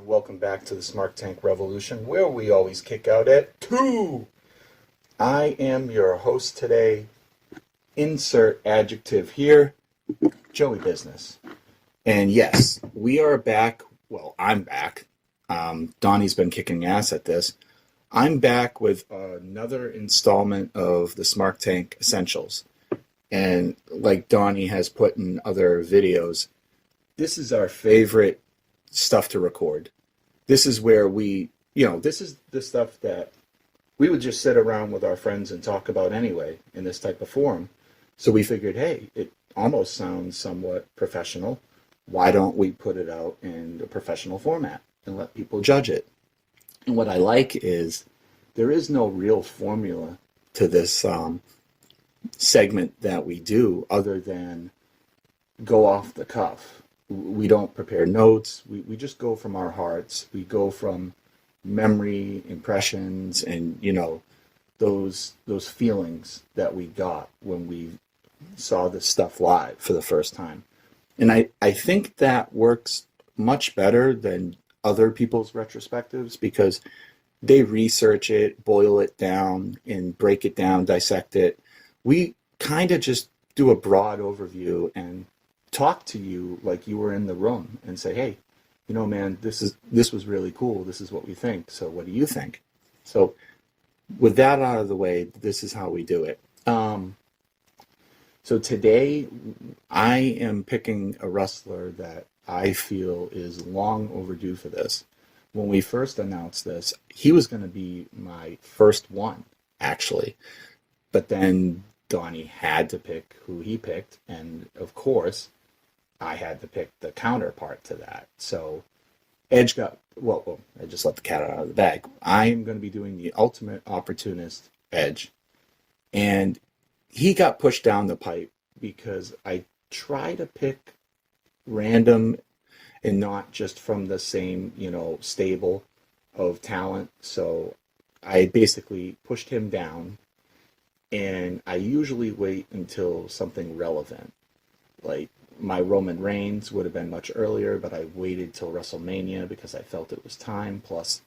welcome back to the Smart Tank Revolution, where we always kick out at 2. I am your host today. Insert adjective here, Joey Business. And yes, we are back. Well, I'm back. Donnie's been kicking ass at this. I'm back with another installment of the Smart Tank Essentials. And like Donnie has put in other videos, this is our favorite stuff to record. This is where this is the stuff that we would just sit around with our friends and talk about anyway in this type of forum. So we figured, hey, it almost sounds somewhat professional. Why don't we put it out in a professional format and let people judge it? And what I like is there is no real formula to this segment that we do other than go off the cuff. We don't prepare notes. We just go from our hearts. We go from memory, impressions, and those feelings that we got when we saw this stuff live for the first time. And I think that works much better than other people's retrospectives because they research it, boil it down, and break it down, dissect it. We kind of just do a broad overview and talk to you like you were in the room and say, hey, man, this was really cool. This is what we think. So what do you think? So with that out of the way, this is how we do it. So today I am picking a wrestler that I feel is long overdue for this. When we first announced this, he was going to be my first one, actually. But then Donnie had to pick who he picked. And of course, I had to pick the counterpart to that. So Edge got, I just let the cat out of the bag. I am going to be doing the ultimate opportunist, Edge. And he got pushed down the pipe because I try to pick random and not just from the same, stable of talent. So I basically pushed him down, and I usually wait until something relevant. Like my Roman Reigns would have been much earlier, but I waited till WrestleMania because I felt it was time. Plus,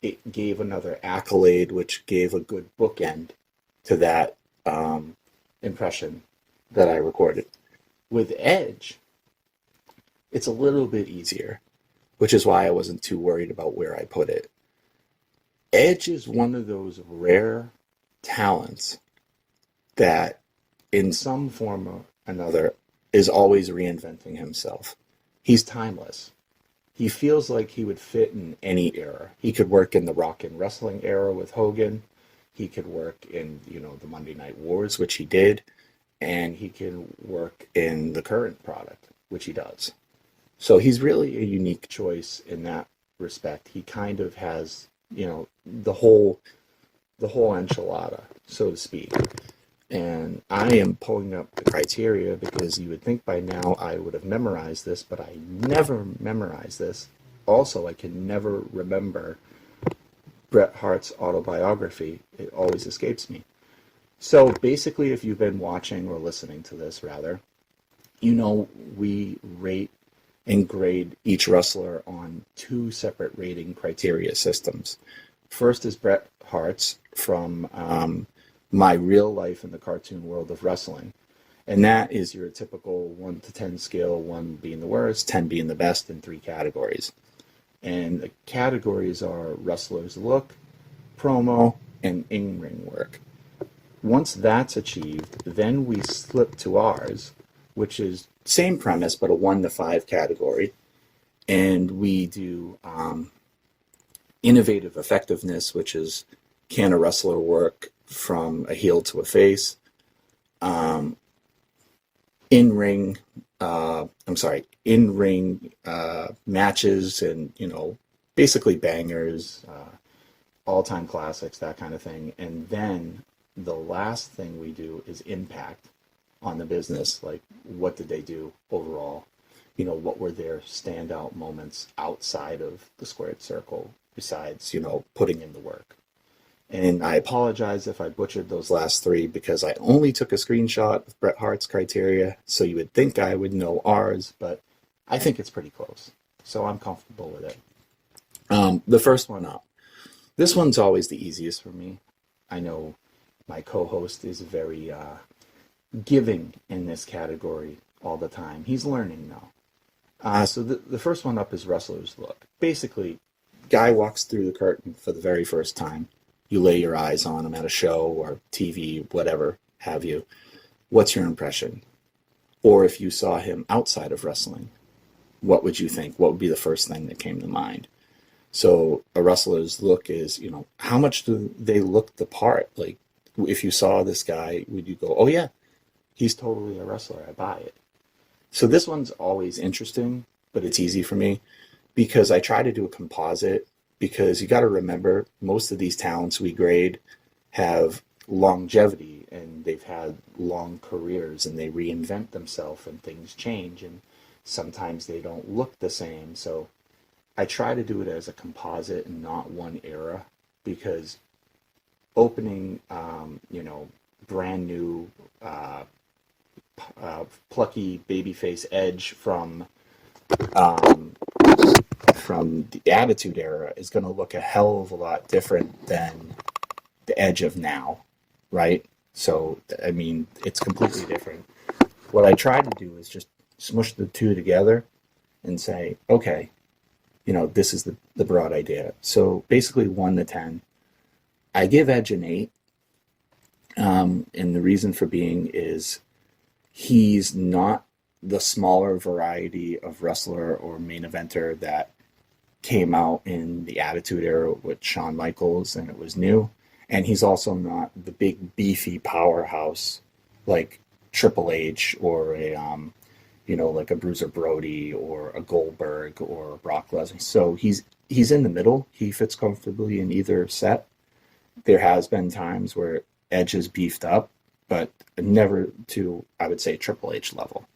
it gave another accolade, which gave a good bookend to that impression that I recorded. With Edge, it's a little bit easier, which is why I wasn't too worried about where I put it. Edge is one of those rare talents that, in some form or another, is always reinventing himself. He's timeless. He feels like he would fit in any era. He could work in the Rock and Wrestling era with Hogan. He could work in, the Monday Night Wars, which he did. And he can work in the current product, which he does. So he's really a unique choice in that respect. He kind of has, the whole enchilada, so to speak. And I am pulling up the criteria because you would think by now I would have memorized this, but I never memorized this. Also, I can never remember Bret Hart's Autobiography. It always escapes me. So basically, if you've been watching or listening to this, rather, we rate and grade each wrestler on 2 separate rating criteria systems. First is Bret Hart's from my real life in the cartoon world of wrestling. And that is your typical 1 to 10 scale, 1 being the worst, 10 being the best in 3 categories. And the categories are wrestler's look, promo, and in-ring work. Once that's achieved, then we slip to ours, which is same premise, but a 1 to 5 category. And we do innovative effectiveness, which is can a wrestler work from a heel to a face, in-ring matches and, basically bangers, all-time classics, that kind of thing. And then the last thing we do is impact on the business. Like, what did they do overall? What were their standout moments outside of the squared circle besides, putting in the work? And I apologize if I butchered those last 3 because I only took a screenshot of Bret Hart's criteria, so you would think I would know ours, but I think it's pretty close. So I'm comfortable with it. The first one up. This one's always the easiest for me. I know my co-host is very giving in this category all the time. He's learning now. So the first one up is wrestler's look. Basically, guy walks through the curtain for the very first time. You lay your eyes on him at a show or TV, whatever have you. What's your impression? Or if you saw him outside of wrestling, what would you think? What would be the first thing that came to mind? So a wrestler's look is, how much do they look the part? Like, if you saw this guy, would you go, oh yeah, he's totally a wrestler, I buy it. So this one's always interesting, but it's easy for me because I try to do a composite, because you got to remember most of these talents we grade have longevity and they've had long careers and they reinvent themselves and things change and sometimes they don't look the same. So I try to do it as a composite and not one era, because opening, brand new, plucky babyface Edge from the Attitude Era is going to look a hell of a lot different than the Edge of now, right? So, I mean, it's completely different. What I try to do is just smush the two together and say, okay, this is the broad idea. So basically 1 to 10. I give Edge an 8. And the reason for being is he's not the smaller variety of wrestler or main eventer that came out in the Attitude Era with Shawn Michaels and it was new. And he's also not the big beefy powerhouse like Triple H or like a Bruiser Brody or a Goldberg or a Brock Lesnar. So he's in the middle. He fits comfortably in either set. There has been times where Edge is beefed up, but never to, I would say, Triple H level.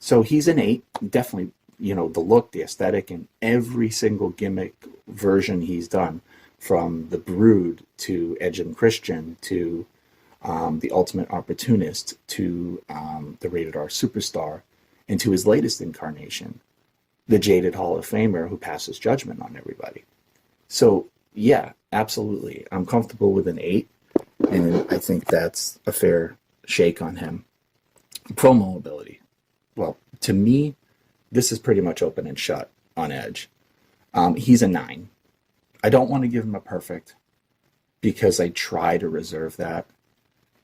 So he's an 8. Definitely, the look, the aesthetic, and every single gimmick version he's done, from the Brood to Edge and Christian to the Ultimate Opportunist to the Rated R Superstar, and to his latest incarnation, the Jaded Hall of Famer who passes judgment on everybody. So yeah, absolutely. I'm comfortable with an 8, and I think that's a fair shake on him. Promo ability. Well, to me, this is pretty much open and shut on Edge. He's a 9. I don't want to give him a perfect because I try to reserve that.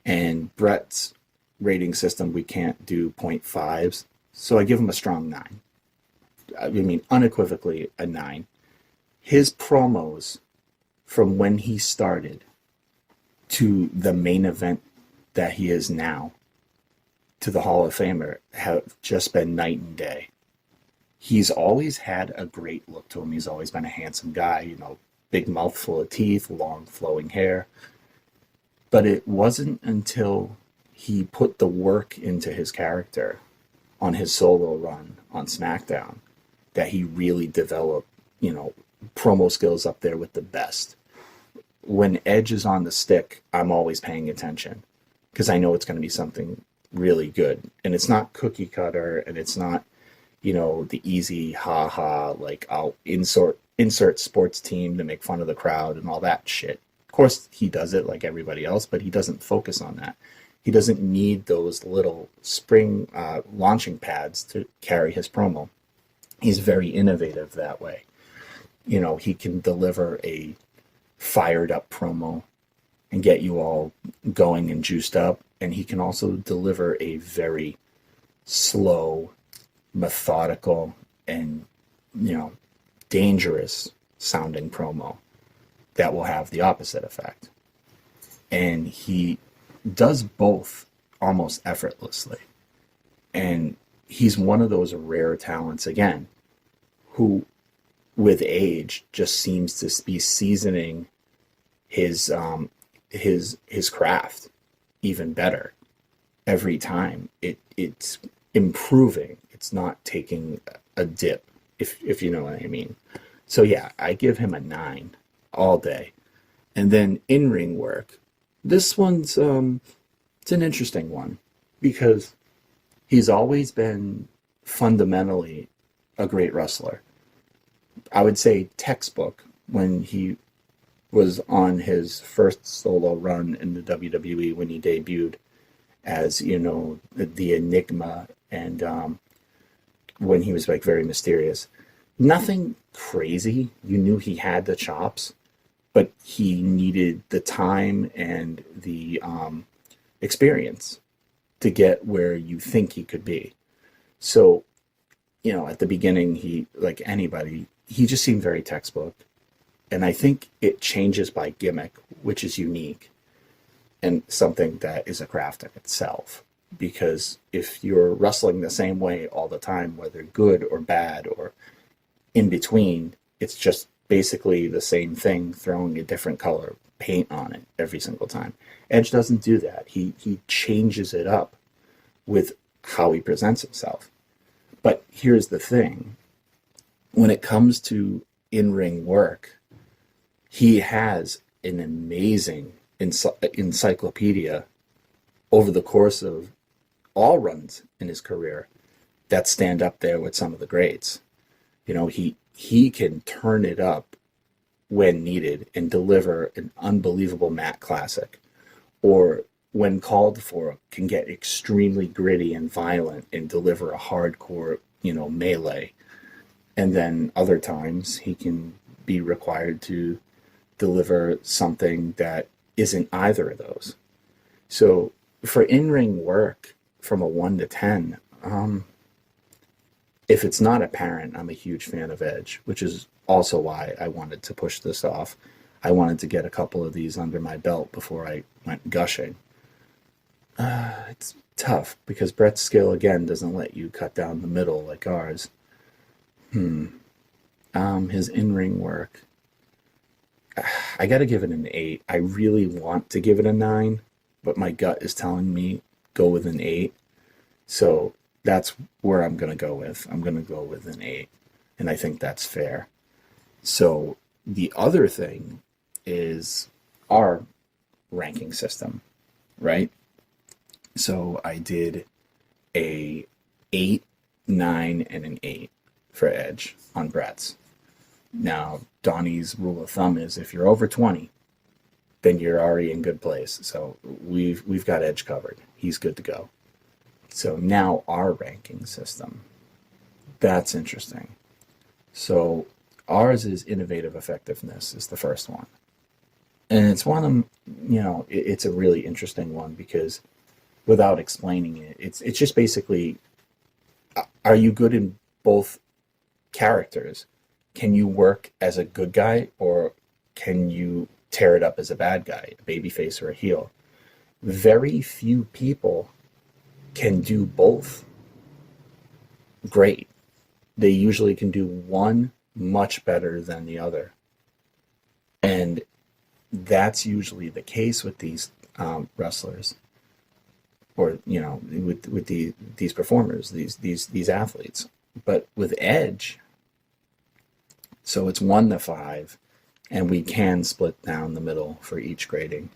And Bret's rating system, we can't do 0.5s. So I give him a strong 9. I mean, unequivocally a 9. His promos from when he started to the main event that he is now, to the Hall of Famer, have just been night and day. He's always had a great look to him. He's always been a handsome guy, big mouth full of teeth, long flowing hair. But it wasn't until he put the work into his character on his solo run on SmackDown that he really developed, promo skills up there with the best. When Edge is on the stick, I'm always paying attention because I know it's going to be something really good. And it's not cookie cutter, and it's not, the easy ha-ha, like I'll insert sports team to make fun of the crowd and all that shit. Of course, he does it like everybody else, but he doesn't focus on that. He doesn't need those little spring launching pads to carry his promo. He's very innovative that way. He can deliver a fired up promo and get you all going and juiced up. And he can also deliver a very slow, methodical, and, dangerous sounding promo that will have the opposite effect. And he does both almost effortlessly. And he's one of those rare talents, again, who with age just seems to be seasoning his craft even better every time. It's improving. It's not taking a dip, if you know what I mean. So yeah, I give him a 9 all day. And then in-ring work. This one's it's an interesting one because he's always been fundamentally a great wrestler. I would say textbook when he was on his first solo run in the WWE, when he debuted as, the Enigma, and when he was like very mysterious. Nothing crazy. You knew he had the chops, but he needed the time and the experience to get where you think he could be. So, at the beginning, he, like anybody, he just seemed very textbook. And I think it changes by gimmick, which is unique and something that is a craft in itself. Because if you're wrestling the same way all the time, whether good or bad or in between, it's just basically the same thing, throwing a different color paint on it every single time. Edge doesn't do that. He changes it up with how he presents himself. But here's the thing. When it comes to in-ring work, he has an amazing encyclopedia over the course of all runs in his career that stand up there with some of the greats. He can turn it up when needed and deliver an unbelievable mat classic, or when called for, can get extremely gritty and violent and deliver a hardcore, melee. And then other times he can be required to deliver something that isn't either of those. So for in-ring work from a 1 to 10, if it's not apparent, I'm a huge fan of Edge, which is also why I wanted to push this off. I wanted to get a couple of these under my belt before I went gushing. It's tough because Bret's skill, again, doesn't let you cut down the middle like ours. His in-ring work, I got to give it an 8. I really want to give it a 9, but my gut is telling me go with an 8. So that's where I'm going to go with. I'm going to go with an 8, and I think that's fair. So the other thing is our ranking system, right? So I did a 8, 9, and an 8 for Edge on Bret's. Now, Donnie's rule of thumb is if you're over 20, then you're already in good place. So we've got Edge covered. He's good to go. So now our ranking system. That's interesting. So ours is innovative effectiveness is the first one. And it's one of them, it's a really interesting one because without explaining it, it's just basically, are you good in both characters? Can you work as a good guy, or can you tear it up as a bad guy, a babyface or a heel? Very few people can do both great. They usually can do one much better than the other. And that's usually the case with these wrestlers, or with these performers, these athletes. But with Edge, so it's 1 to 5, and we can split down the middle for each grading.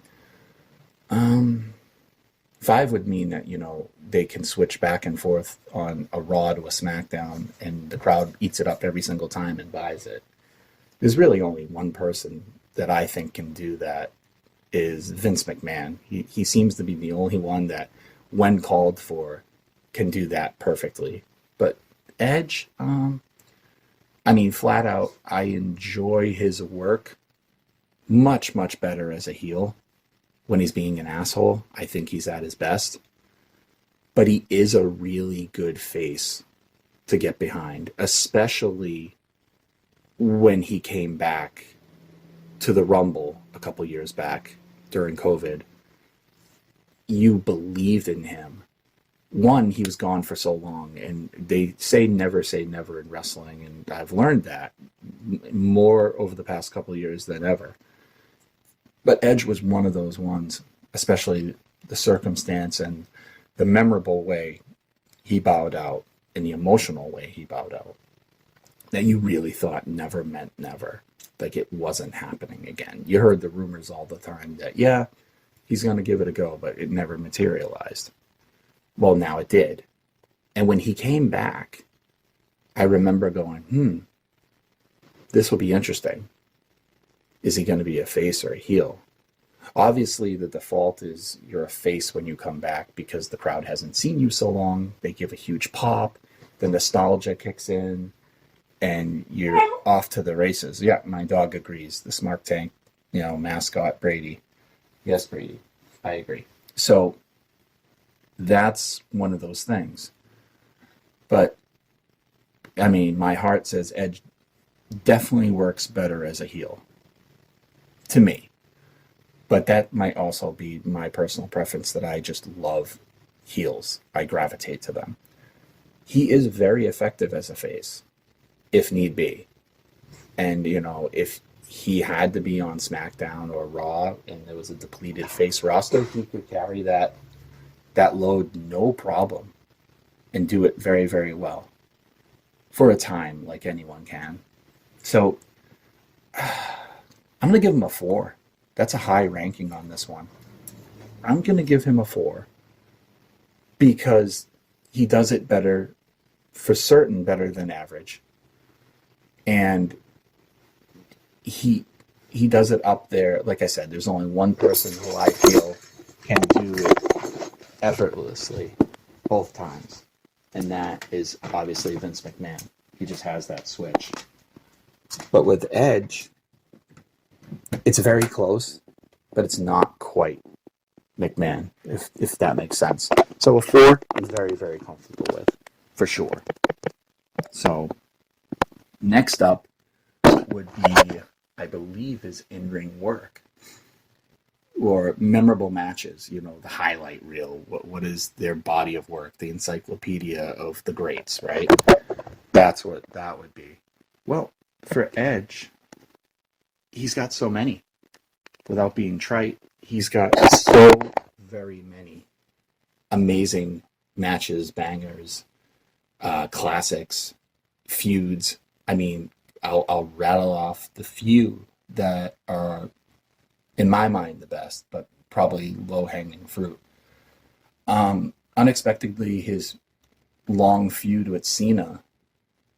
5 would mean that they can switch back and forth on a Raw to a SmackDown, and the crowd eats it up every single time and buys it. There's really only one person that I think can do that, is Vince McMahon. He seems to be the only one that, when called for, can do that perfectly. But Edge, flat out, I enjoy his work much, much better as a heel. When he's being an asshole, I think he's at his best. But he is a really good face to get behind, especially when he came back to the Rumble a couple years back during COVID. You believed in him. One, he was gone for so long, and they say never in wrestling, and I've learned that more over the past couple of years than ever. But Edge was one of those ones, especially the circumstance and the memorable way he bowed out and the emotional way he bowed out, that you really thought never meant never, like it wasn't happening again. You heard the rumors all the time that, yeah, he's going to give it a go, but it never materialized. Well, now it did. And when he came back, I remember going, this will be interesting. Is he going to be a face or a heel? Obviously, the default is you're a face when you come back because the crowd hasn't seen you so long. They give a huge pop, the nostalgia kicks in, and you're off to the races. Yeah, my dog agrees. The Smart Tank, mascot Brady. Yes, Brady, I agree. So that's one of those things. But I mean, my heart says Edge definitely works better as a heel to me. But that might also be my personal preference that I just love heels. I gravitate to them. He is very effective as a face, if need be. And, if he had to be on SmackDown or Raw and there was a depleted face roster, he could carry that load no problem and do it very, very well for a time like anyone can. So I'm going to give him a 4. That's a high ranking on this one. I'm going to give him a 4 because he does it better, for certain better than average. And he does it up there. Like I said, there's only one person who I feel can do it effortlessly both times. And that is obviously Vince McMahon. He just has that switch. But with Edge, it's very close, but it's not quite McMahon, if that makes sense. So a 4, I'm very, very comfortable with, for sure. So next up would be, I believe, his in-ring work or memorable matches. The highlight reel. What is their body of work? The encyclopedia of the greats, right? That's what that would be. Well, for Edge, he's got so many. Without being trite, he's got so very many amazing matches, bangers, classics, feuds. I mean, I'll rattle off the few that are, in my mind, the best, but probably low-hanging fruit. Unexpectedly, his long feud with Cena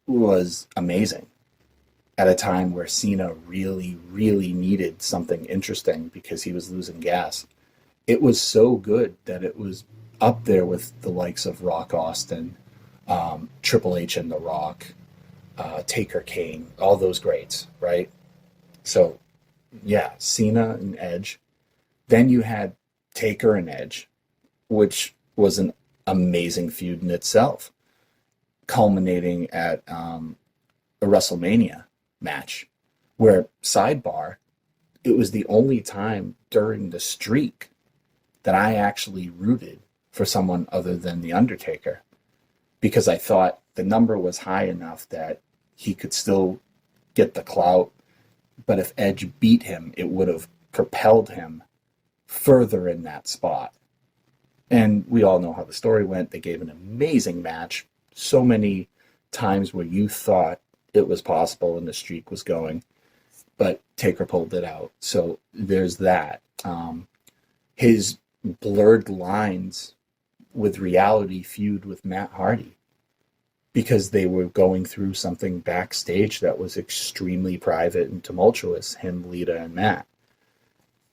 was amazing at a time where Cena really, really needed something interesting because he was losing gas. It was so good that it was up there with the likes of Rock Austin, Triple H and The Rock, Taker Kane, all those greats, right? So, yeah, Cena and Edge. Then you had Taker and Edge, which was an amazing feud in itself, culminating at a WrestleMania match where, sidebar, it was the only time during the streak that I actually rooted for someone other than The Undertaker, because I thought the number was high enough that he could still get the clout, but if Edge beat him, it would have propelled him further in that spot. And we all know how the story went. They gave an amazing match. So many times where you thought it was possible and the streak was going, but Taker pulled it out. So there's that. His blurred lines with reality feud with Matt Hardy, because they were going through something backstage that was extremely private and tumultuous, him, Lita, and Matt.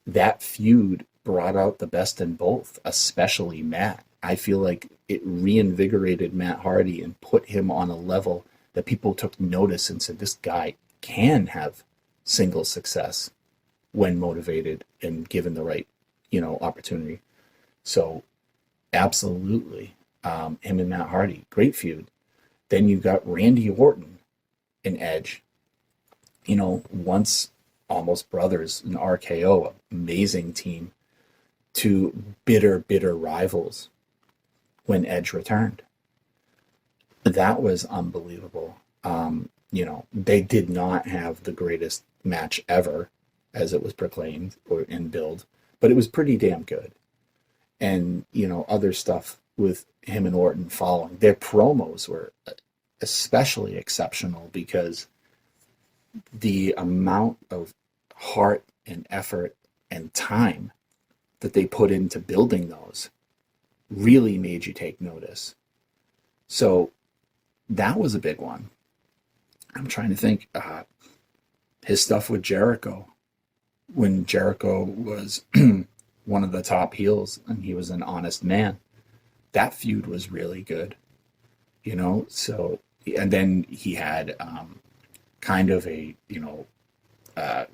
That feud brought out the best in both, especially Matt. I feel like it reinvigorated Matt Hardy and put him on a level that people took notice and said, this guy can have single success when motivated and given the right, opportunity. So absolutely, him and Matt Hardy, great feud. Then you got Randy Orton and Edge, once almost brothers, an RKO, amazing team, to bitter rivals when Edge returned. That was unbelievable. They did not have the greatest match ever, as it was proclaimed or in build, but it was pretty damn good. And, other stuff with him and Orton following. Their promos were especially exceptional because the amount of heart and effort and time that they put into building those really made you take notice. So that was a big one. I'm trying to think. His stuff with Jericho when Jericho was one of the top heels and he was an honest man, that feud was really good, you know? So, and then he had kind of a, uh,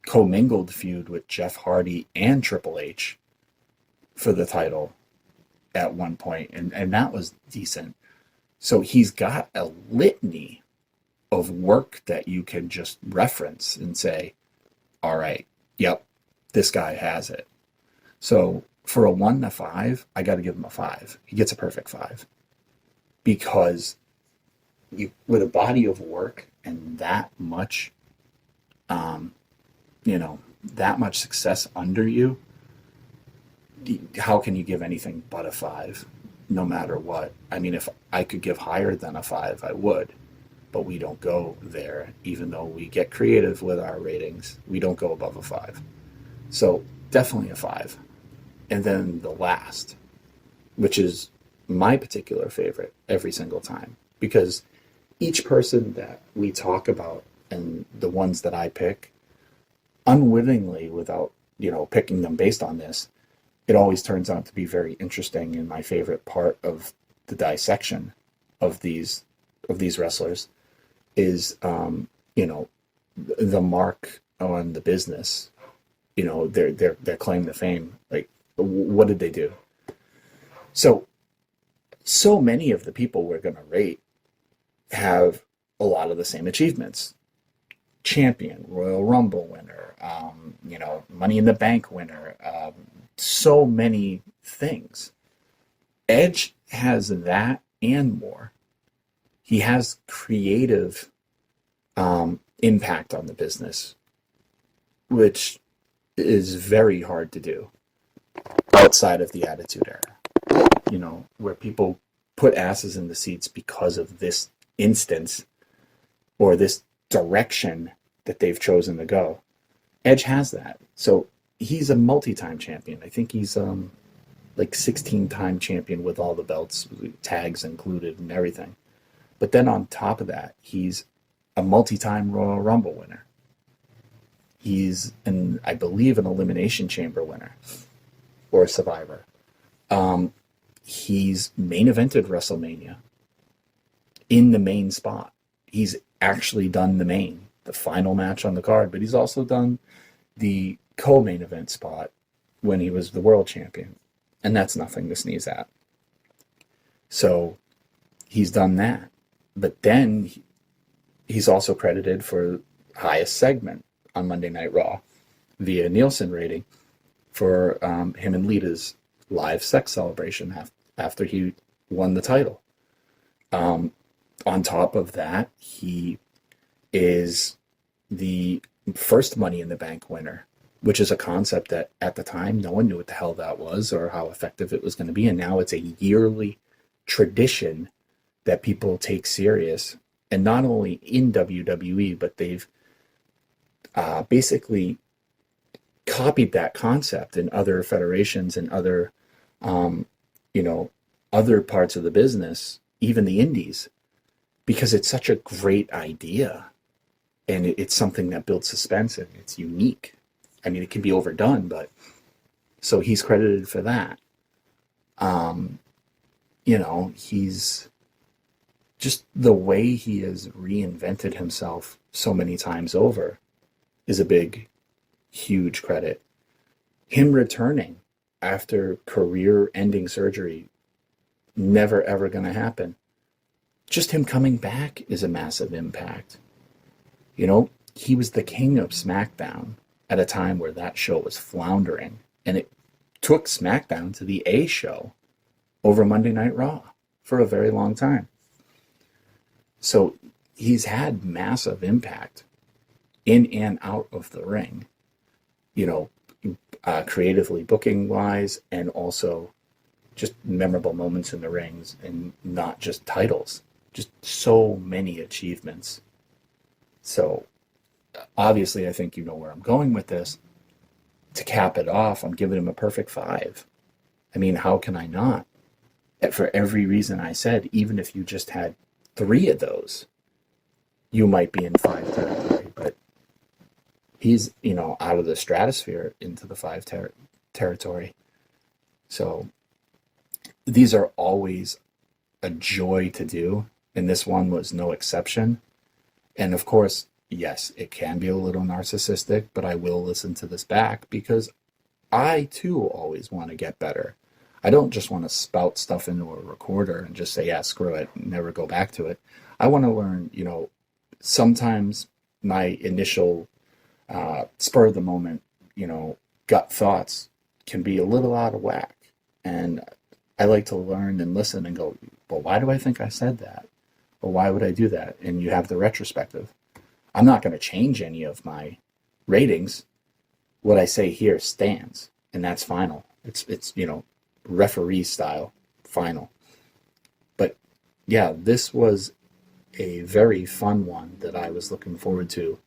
commingled feud with Jeff Hardy and Triple H for the title at one point, and that was decent. So he's got a litany of work that you can just reference and say, all right, yep, this guy has it. So for a 1 to 5, I got to give him a 5. He gets a perfect 5 because with a body of work and that much, that much success under you, how can you give anything but a 5, no matter what? I mean, if I could give higher than a 5, I would, but we don't go there. Even though we get creative with our ratings, we don't go above a 5. So definitely a 5. And then the last, which is my particular favorite every single time, because each person that we talk about and the ones that I pick, unwittingly, without picking them based on this, it always turns out to be very interesting. And my favorite part of the dissection of these wrestlers is the mark on the business, their claim to fame. Like, what did they do? So many of the people we're going to rate have a lot of the same achievements. Champion, Royal Rumble winner, Money in the Bank winner, so many things. Edge has that and more. He has creative impact on the business, which is very hard to do outside of the Attitude Era, where people put asses in the seats because of this instance or this direction that they've chosen to go. Edge has that. So he's a multi-time champion. I think he's like 16-time champion with all the belts, tags included and everything. But then on top of that, he's a multi-time Royal Rumble winner. He's, I believe, an Elimination Chamber winner or a Survivor. He's main evented WrestleMania in the main spot. He's actually done the final match on the card, but he's also done the co-main event spot when he was the world champion. And that's nothing to sneeze at. So he's done that. But then he's also credited for highest segment on Monday Night Raw via Nielsen rating for him and Lita's live sex celebration after he won the title. On top of that, he is the first Money in the Bank winner, which is a concept that at the time no one knew what the hell that was or how effective it was going to be. And now it's a yearly tradition that people take serious. And not only in WWE, but they've basically copied that concept in other federations and other, other parts of the business, even the indies, because it's such a great idea. And it's something that builds suspense and it's unique. I mean, it can be overdone, but so he's credited for that. He's just the way he has reinvented himself so many times over is a big, huge credit. Him returning after career-ending surgery, never ever going to happen. Just him coming back is a massive impact. He was the king of SmackDown at a time where that show was floundering, and it took SmackDown to the A show over Monday Night Raw for a very long time. So he's had massive impact in and out of the ring, creatively booking wise, and also just memorable moments in the rings, and not just titles, just so many achievements. So obviously, I think you know where I'm going with this. To cap it off, I'm giving him a perfect 5. I mean, how can I not? For every reason I said, even if you just had 3 of those, you might be in 5 territory. But he's, out of the stratosphere into the territory. So these are always a joy to do, and this one was no exception. And of course, yes, it can be a little narcissistic, but I will listen to this back because I too always want to get better. I don't just want to spout stuff into a recorder and just say, yeah, screw it, and never go back to it. I want to learn, sometimes my initial spur of the moment, gut thoughts can be a little out of whack. And I like to learn and listen and go, well, why do I think I said that? Or why would I do that? And you have the retrospective. I'm not going to change any of my ratings. What I say here stands, and that's final. It's referee style final. But yeah, this was a very fun one that I was looking forward to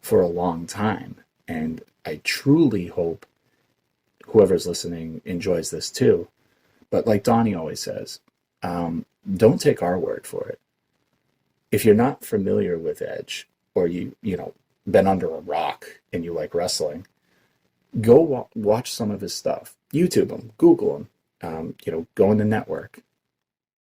for a long time. And I truly hope whoever's listening enjoys this too. But like Donnie always says, don't take our word for it. If you're not familiar with Edge, or been under a rock and you like wrestling, go watch some of his stuff. YouTube him, Google him, go in the network.